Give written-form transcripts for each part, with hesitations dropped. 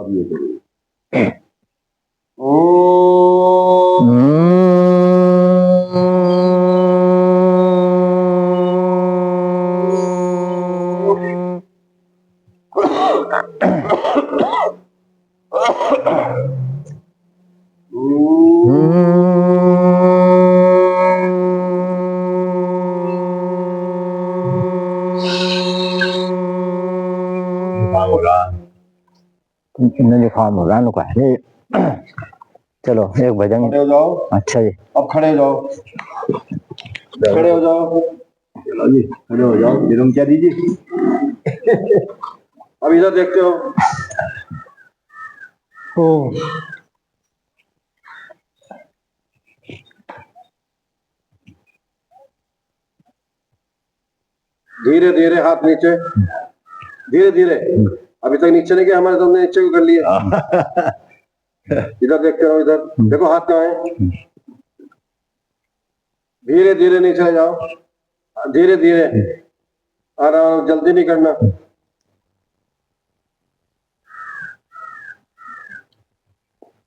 अब ये करो। जुकाम हो रहा है। चलो एक भजन। खड़े हो जाओ। अच्छा जी, अब खड़े हो जाओ, खड़े हो जाओ। चलो जी, खड़े हो जाओ। निरम क्या दीजिए। अब इधर देखते हो। धीरे धीरे हाथ नीचे, धीरे धीरे। अभी तक नीचे नहीं गया, हमारे तुमने नीचे को कर लिया। इधर देखते रहो, इधर देखो हाथ कहाँ है। धीरे धीरे नीचे जाओ, धीरे धीरे, आराम, जल्दी नहीं करना।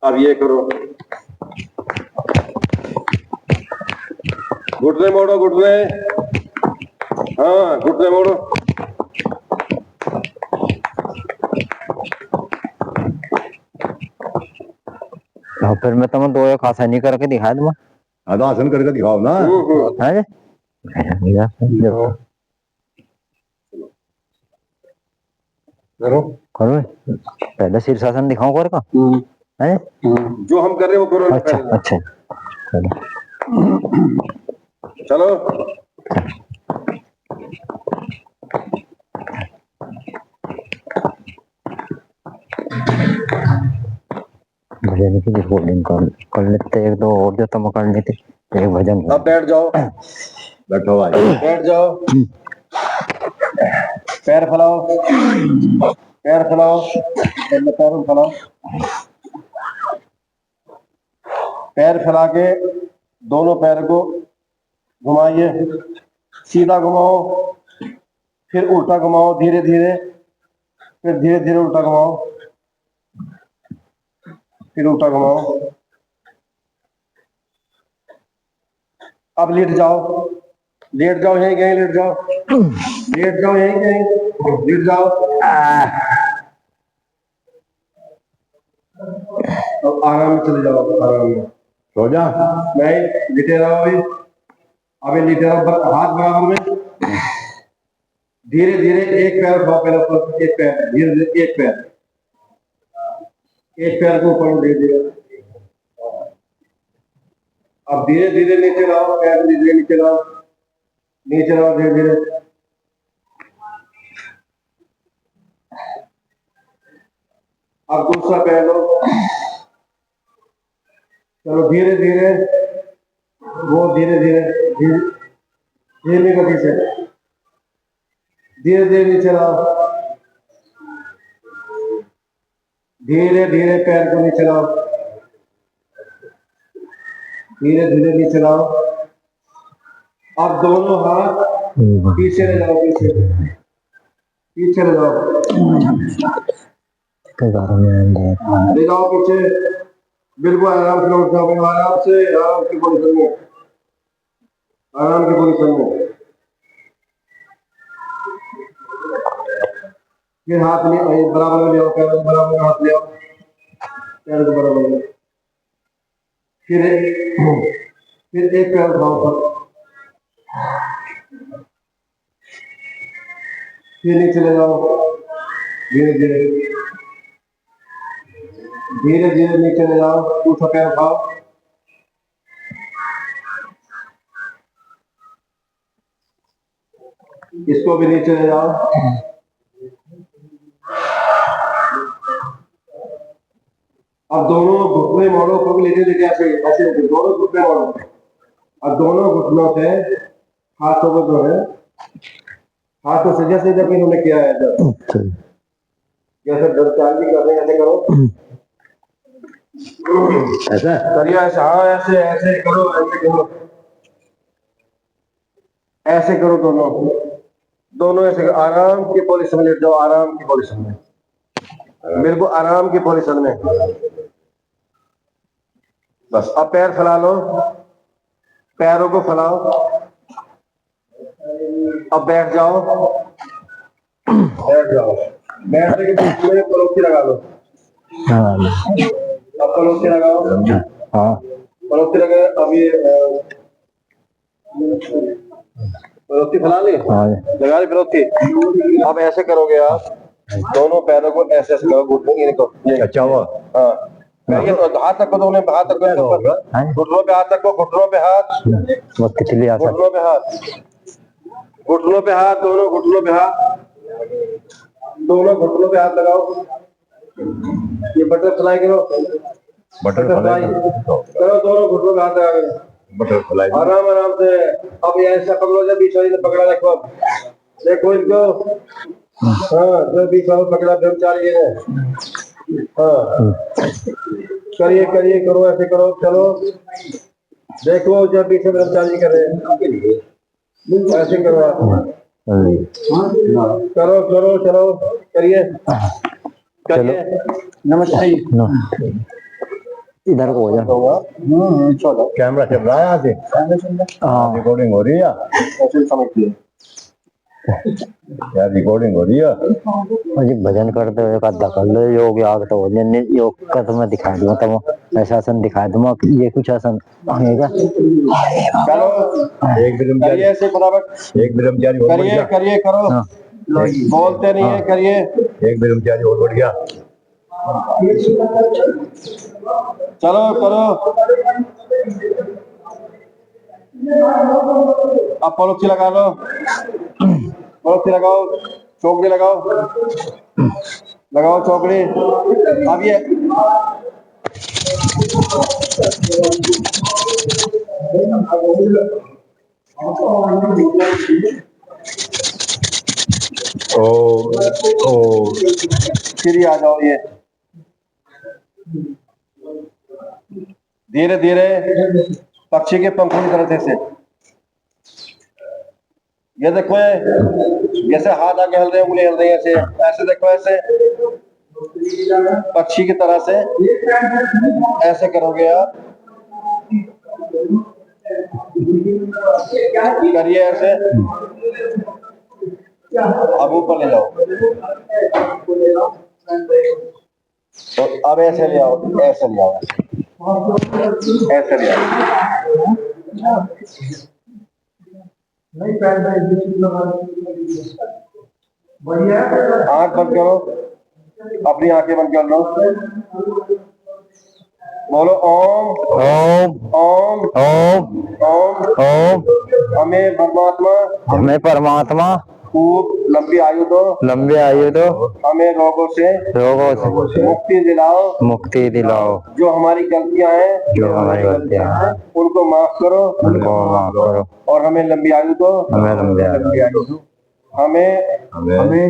अब ये करो, घुटने मोड़ो, घुटने, हाँ घुटने मोड़ो। फिर मैं तुम्हें दो एक आसन नहीं करके दिखा दूंगा। हाँ तो आसन करके दिखाओ ना। है करो करो, पहले शीर्षासन दिखाओ कर का है। जो हम कर रहे हैं वो करो। अच्छा अच्छा, चलो भजन की रिकॉर्डिंग कर लेते, एक दो और जो तुम कर लेते। एक भजन। अब बैठ जाओ, बैठो भाई, बैठ जाओ। पैर फैलाओ, पैर फैलाओ, पैर फैलाओ। पैर फैला के दोनों पैर को घुमाइए, सीधा घुमाओ, फिर उल्टा घुमाओ धीरे धीरे, फिर धीरे धीरे उल्टा घुमाओ, फिर उल्टा घुमाओ। अब लेट जाओ, लेट जाओ, यहीं कहीं लेट जाओ, लेट जाओ यहीं कहीं, लेट जाओ। अब आराम से चले जाओ, आराम में सो जा। नहीं, लेटे रहो अभी, अभी लेटे रहो, हाथ बराबर में। धीरे धीरे एक पैर उठाओ, पहले ऊपर, एक पैर, धीरे धीरे एक पैर, एक पैर को ऊपर धीरे धीरे। अब धीरे धीरे नीचे लाओ, पैर धीरे धीरे नीचे लाओ, नीचे लाओ धीरे धीरे। अब दूसरा पैर लो, चलो धीरे धीरे, वो धीरे धीरे, धीरे गति से धीरे धीरे नीचे लाओ, धीरे धीरे पैर को नीचे लाओ, धीरे धीरे नीचे लाओ। अब दोनों हाथ पीछे ले जाओ, पीछे पीछे ले जाओ, ले जाओ पीछे, बिल्कुल आराम से लौट जाओ, आराम से, आराम की पोजीशन में, आराम की पोजीशन में। फिर हाथ बराबर में ले आओ, पैर बराबर में हाथ ले आओ, पैर को बराबर में। फिर एक पैर उठाओ ऊपर, फिर नीचे ले जाओ, धीरे धीरे, धीरे धीरे नीचे ले जाओ, दूसरा पैर उठाओ, इसको भी नीचे ले जाओ। अब दोनों घुटने मोड़ो, पग लेके लेके ऐसे ऐसे, दोनों घुटने मोड़ो। अब दोनों घुटनों से हाथों को जो है, हाथों से जैसे जब इन्होंने किया है, जब जैसे चाल भी कर रहे हैं, ऐसे करो, ऐसा करिए, ऐसा, हाँ ऐसे ऐसे करो, ऐसे करो, ऐसे करो। दोनों दोनों ऐसे आराम की पोजीशन में लेट जाओ, आराम की पोजीशन में, बिल्कुल आराम की पोजीशन में। बस अब पैर फैला लो, पैरों को फैलाओ। अब बैठ जाओ, बैठ जाओ। बैठने के बीच में पलोकी लगा लो। हाँ अब पलोकी लगाओ। हाँ पलोकी लगा। अब ये पलोकी फैला ली, हाँ लगा ली पलोकी। अब ऐसे करोगे आप, दोनों पैरों को ऐसे ऐसे करो, घुटनों इनको। अच्छा हुआ। हाँ करिए तो हाथ तक को, दोनों हाथ तक को, घुटनों पे हाथ तक को, घुटनों पे हाथ, वो तितली आ सकती घुटनों पे हाथ, घुटनों पे हाथ, दोनों घुटनों पे हाथ, दोनों घुटनों पे हाथ लगाओ। ये बटरफ्लाई करो, बटरफ्लाई करो, दोनों घुटनों पे हाथ लगा करो। बटरफ्लाई आराम आराम से। अब ये ऐसा पकड़ो, जब बीच वाली ने पकड़ा, देखो अब देखो इनको। हाँ जब बीच वाला पकड़ा ब्रह्मचारी ने। हाँ करिए करिए, करो ऐसे करो, चलो देखो जब पीछे ब्रह्मचारी कर रहे हैं, ऐसे करो आप। करो करो चलो, करिए करिए। नमस्ते। इधर को हो जा। चलो कैमरा चल रहा है यहाँ से। हाँ रिकॉर्डिंग हो रही है। ऐसे समझिए। यार रिकॉर्डिंग हो रही है। मुझे भजन करते हुए कदा कर लो, योग याग तो योग का तो मैं दिखा दूंगा, तो ऐसा आसन दिखा दूंगा। ये कुछ आसन आएगा। चलो एक ब्रह्मचारी, करिए ऐसे बराबर, एक ब्रह्मचारी और बढ़ करिए गया। करिए करो। हाँ बोलते नहीं है, करिए। एक ब्रह्मचारी और बढ़ गया। चलो करो। अब पलोची लगा लो, पलोची लगाओ, चौकड़ी लगाओ, लगाओ चौकड़ी। अब ये ओ ओ फिर आ जाओ। ये धीरे धीरे पक्षी के पंखों की तरह से। ये देखो, जैसे हाथ आगे हिल रहे हैं, उंगली हिल रही है, ऐसे ऐसे देखो, ऐसे पक्षी की तरह से ऐसे करोगे आप। करिए ऐसे। अब ऊपर ले जाओ, तो अब ऐसे ले आओ, ऐसे ले आओ, ऐसे ले आओ। आंख बंद करो, अपनी आंखें बंद कर लो। बोलो ओम ओम ओम ओम ओम। ओम। हमें परमात्मा, हमें परमात्मा खूब लंबी आयु दो, लंबी आयु दो, हमें रोगों से मुक्ति दिलाओ, मुक्ति दिलाओ। जो हमारी गलतियां हैं, जो हमारी गलतियां हैं उनको माफ करो, उनको माफ करो। और हमें लंबी आयु दो, हमें लंबी आयु दो। हमें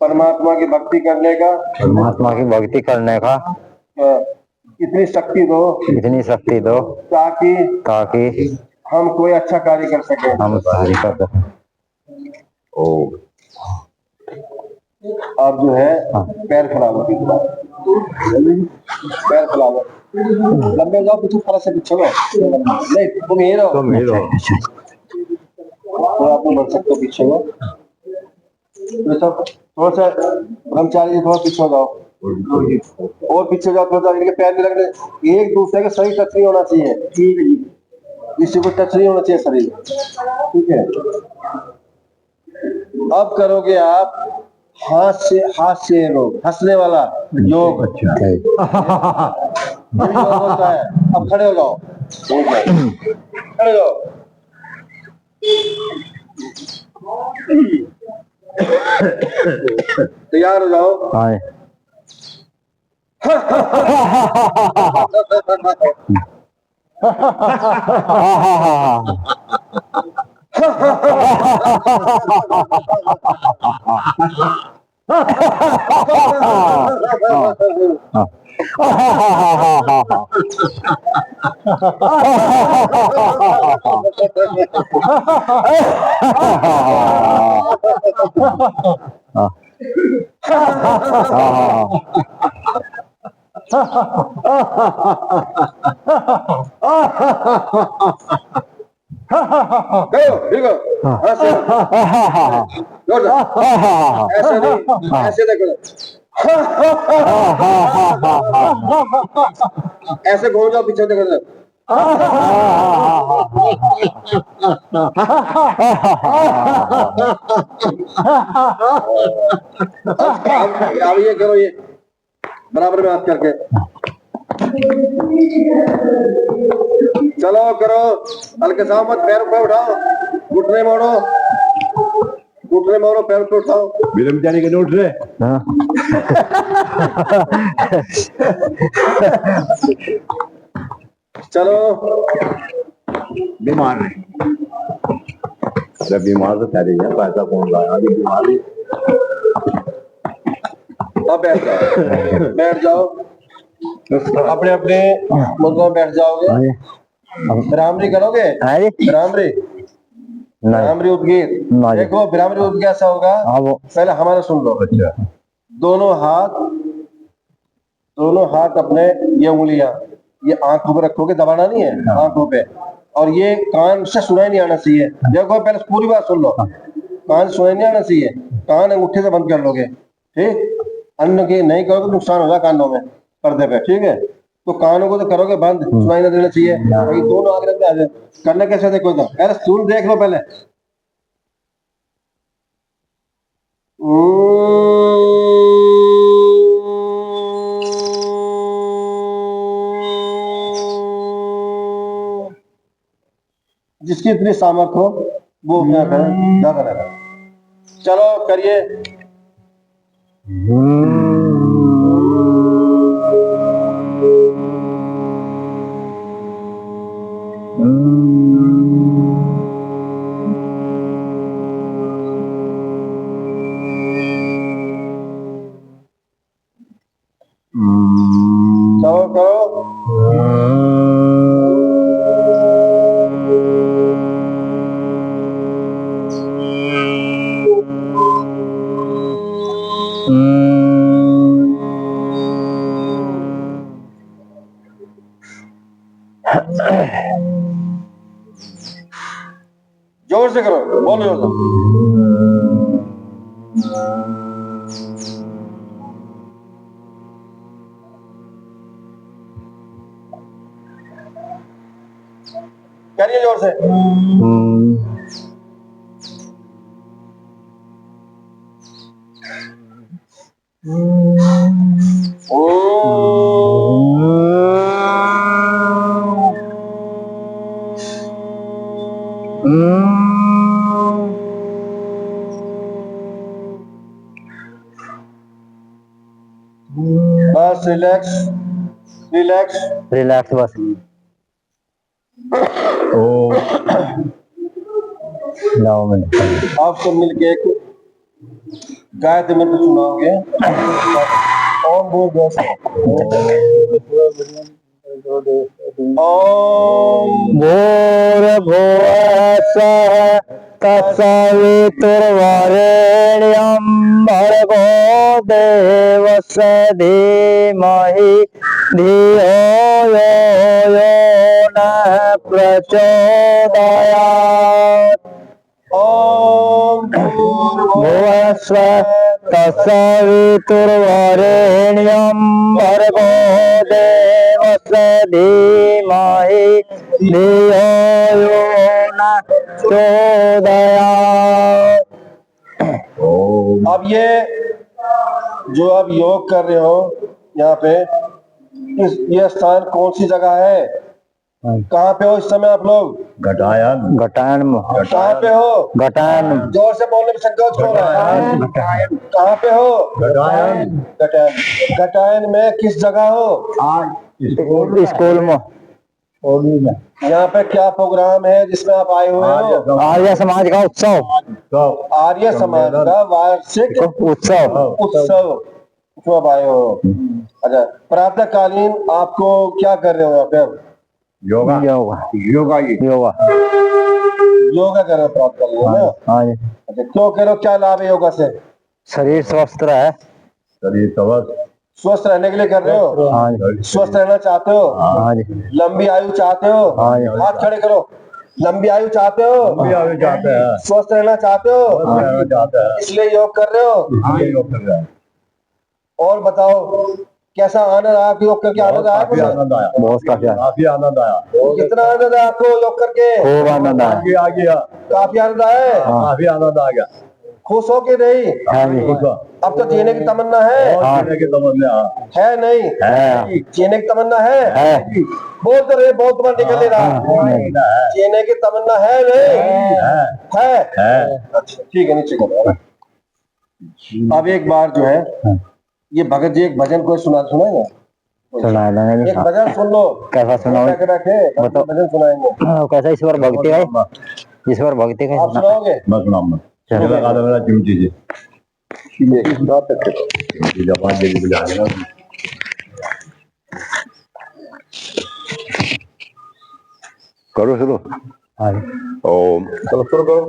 परमात्मा की भक्ति करने का, परमात्मा की भक्ति करने का इतनी शक्ति दो, इतनी शक्ति दो, ताकि हम कोई अच्छा कार्य कर सके। हम कार्य कर सकें। आप जो है पैर फैला लो, पैर फैला लो, लंबे जाओ, पीछे तरह से पीछे लो। नहीं तुम ये रहो, थोड़ा आप बढ़ सकते हो, पीछे हो थोड़ा सा। ब्रह्मचारी जी थोड़ा पीछे हो जाओ, और पीछे जाओ थोड़ा सा। इनके पैर भी लगने, एक दूसरे के शरीर टच नहीं होना चाहिए। ठीक है जी, किसी को टच नहीं होना चाहिए शरीर, ठीक है। अब करोगे आप हाथ से योग, हंसने वाला योग। योग होता है। अब खड़े हो जाओ, खड़े हो जाओ। तैयार हो जाओ। हाँ करो ठीक है ऐसे नहीं ऐसे देखो ऐसे घूम जाओ पीछे देखो अब ये करो ये बराबर में हाथ करके चलो करो हल्के साथ मत पैर ऊपर उठाओ घुटने मोड़ो पैर ऊपर उठाओ ब्रह्मचारी के नोट रे चलो बीमार नहीं अरे बीमार तो सारे हैं पैसा कौन लाया अभी बीमारी अब बैठ जाओ अपने अपने मुद्दों में बैठ जाओगे भ्रामरी करोगे भ्रामरी भ्रामरी उद्गीत देखो भ्रामरी उद्गीत कैसा होगा पहले हमारा सुन लो अच्छा दोनों हाथ अपने ये उंगलियां ये आंखों पे रखोगे दबाना नहीं है आंखों पे और ये कान से सुनाई नहीं आना चाहिए देखो पहले पूरी बात सुन लो कान से सुनाई नहीं आना चाहिए कान अंगूठे से बंद कर लोगे ठीक अन्य की नहीं करोगे तो नुकसान होगा कानों में पर्दे पे ठीक है तो कानों को तो करोगे बंद सुनाई नहीं देना चाहिए ये दोनों आगे रखते आ जाए करना कैसे देखो तो पहले सुन देख लो पहले जिसकी इतनी सामर्थ हो वो क्या करे ज्यादा लगा चलो करिए चलो करो जोर से करो बोलो जोर से करिए जोर से बस रिलैक्स रिलैक्स रिलैक्स बस ओ लाओ मैंने आप सब मिलके एक गायत्री मंत्र सुनाओगे ओम भूर्भुवस्सुः तत्सवितुर्वरेण्यं भर्गो देवस्य धीमहि धियो यो नः प्रचोदयात् ओम भुवस्सुः तत्सवितुर्वरेण्यं भर्गो देवस्य धीमहि धियो यो नः प्रचोदयात्। अब ये जो आप योग कर रहे हो यहाँ पे ये स्थान कौन सी जगह है कहाँ पे हो इस समय आप लोग घटायन घटायन कहाँ पे हो घटायन जोर से बोलने में संकोच हो रहा है कहाँ पे हो घटायन घटायन घटायन में किस जगह हो स्कूल में यहाँ पे क्या प्रोग्राम है जिसमें आप आए हुए हो आर्य समाज का उत्सव आर्य समाज का वार्षिक उत्सव उसमें आप आए हो अच्छा प्रातःकालीन आपको क्या कर रहे हो यहाँ पे योगा योगा योगा योगा योगा कर रहे हो प्रातःकालीन ना हाँ जी अच्छा क्यों कह रहे हो क्या लाभ है योगा से शरीर स्वस्थ रहे। शरीर स्वस्थ रहने के लिए कर रहे हो? हाँ जी, स्वस्थ रहना चाहते हो? हाँ जी, लंबी आयु चाहते हो? हाँ जी। हाथ खड़े करो। लंबी आयु चाहते हो? भी आगे जाते हैं, स्वस्थ रहना चाहते हो? जाते हैं, इसलिए योग कर रहे हो? इसलिए योग कर रहे हैं। और बताओ कैसा आनंद आया? योग करके आनंद आया? काफी आनंद आया, बहुत काफी काफी आनंद आया, कितना आनंद आया आपको योग करके? खूब आनंद आया। काफी आ गया, काफी आनंद आया है? काफी आनंद आ गया। खुश हो के नहीं? हाँ जी, अब तो जीने की तमन्ना है? और जीने की तमन्ना है नहीं? है, जीने की तमन्ना है? है, बोलते रहे, बहुत तुम्हारा निकल नहीं रहा। है, जीने की तमन्ना है नहीं? है। है। अच्छा ठीक है, नीचे करो। अब एक बार जो है ये भगत जी एक भजन कोई सुनाएंगे? सुना देंगे एक भजन सुन लो। कैसा सुनाओ? रखे बताओ। भजन सुनाएंगे। कैसा ईश्वर भक्ति है? ईश्वर भक्ति का आप सुनाओगे? मैं सुनाऊंगा। चलो। चलो लगा दो मेरा चिमटी जी, बात करते हो। चिमटी जब 5 बजे बुला लेना। करो शुरू। हाँ जी, ओम चलो शुरू करो।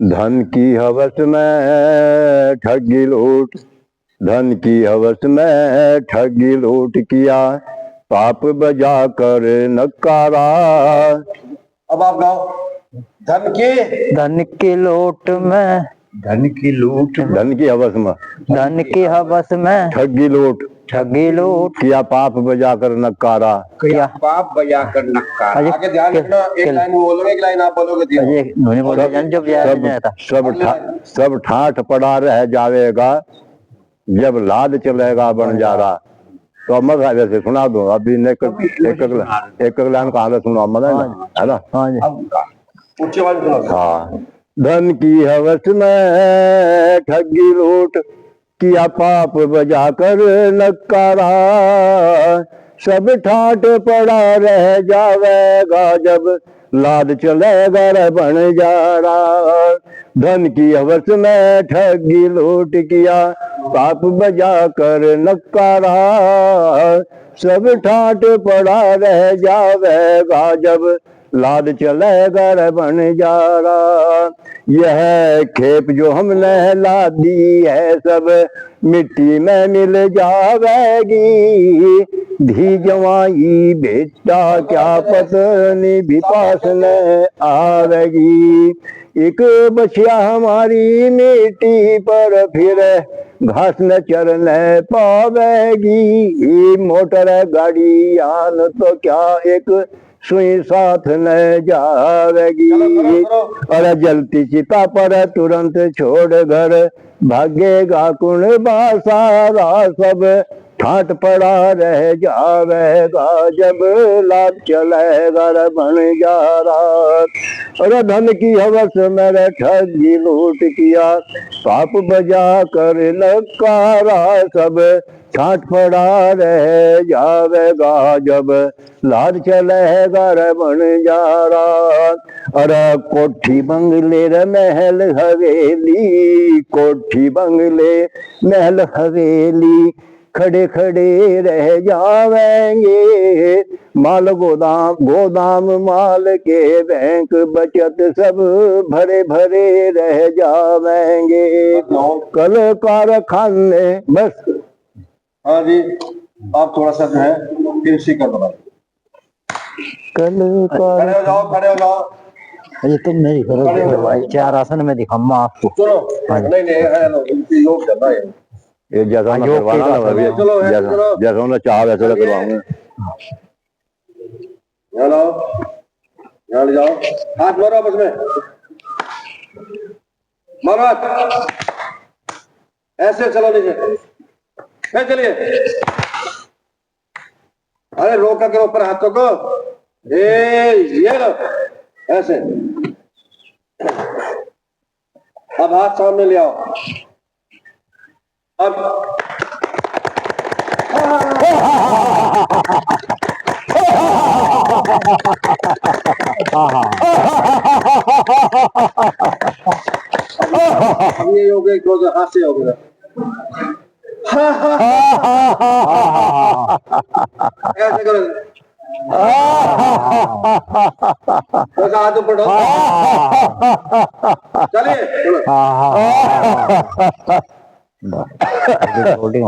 धन की हवस में ठगी लूट, धन की हवस में ठगी लूट किया, पाप बजा कर नकारा। अब आप गाओ। धन की लोट में, धन की लूट, धन की हवस में, धन की हवस में ठगी लूट ठगी लूट किया, पाप बजा कर नकारा। किया। पाप बजा कर नकार। अजय, आगे ध्यान रखना, एक लाइन वो बोलोगे, एक लाइन आप बोलोगे। ये उन्होंने बोला जान जो सब ठाठ पड़ा रह जाएगा, जब लाद चलेगा बंजारा। तो अब मैं वैसे सुना दो अभी, एक लाइन कहा सुना मत है ना? हाँ जी, ऊंची आवाज सुनाओ। हाँ। धन की हवस में ठगी लूट किया, पाप बजा कर नकारा, सब ठाट पड़ा रह जाएगा, जब लाद चलेगा रे बंजारा। धन की हवस में ठगी लूट किया, पाप बजा कर नकारा, सब ठाट पड़ा रह जाएगा, जब लाद चलेगा रे बंजारा। यह खेप जो हमने लादी है, सब मिट्टी में मिल जावेगी, धी जवाई बेटा क्या पत्नी भी पास न आवेगी। एक बछिया हमारी मिट्टी पर फिर घास न चरने पावेगी, मोटर गाड़ी आन तो क्या एक सुई साथ न जावेगी। और जलती चिता पर तुरंत छोड़ घर भागेगा कुण बासारा, सब ठाट पड़ा रह जावेगा, जब लाद चलेगा रे बंजारा। और धन की हवस में ठगी लूट किया, पाप बजा कर नकारा, सब ठाट पड़ा रह जावेगा, जब लाद चलेगा रे बंजारा। अरे कोठी बंगले रे महल हवेली, कोठी बंगले महल हवेली, खड़े खड़े रह जावेंगे, माल गोदाम गोदाम माल के बैंक बचत सब भरे भरे रह जावेंगे, कल कारखाने बस। हाँ जी, आप थोड़ा सा जो है कृषि कर दो। कल खड़े हो जाओ, खड़े हो जाओ। ये तुम नहीं करो भाई, चार आसन में दिखाऊंगा आपको। सुनो, नहीं नहीं हेलो, योग करना है ये जैसा मैं करवाना ना, जैसा मैं चाह वैसा करवाऊंगा। हेलो, यहाँ जाओ, हाथ मारो आपस में, मारो हाथ, ऐसे चलो नीचे, फिर चलिए। अरे रोका के ऊपर हाथों को, ये लो ऐसे। अब हाथ सामने ले आओ। अब ये हो गए, क्लोज हाथ से हो गया। ऐसे करो, ऐसा हाथ ऊपर डालो। चलिए बस होल्डिंग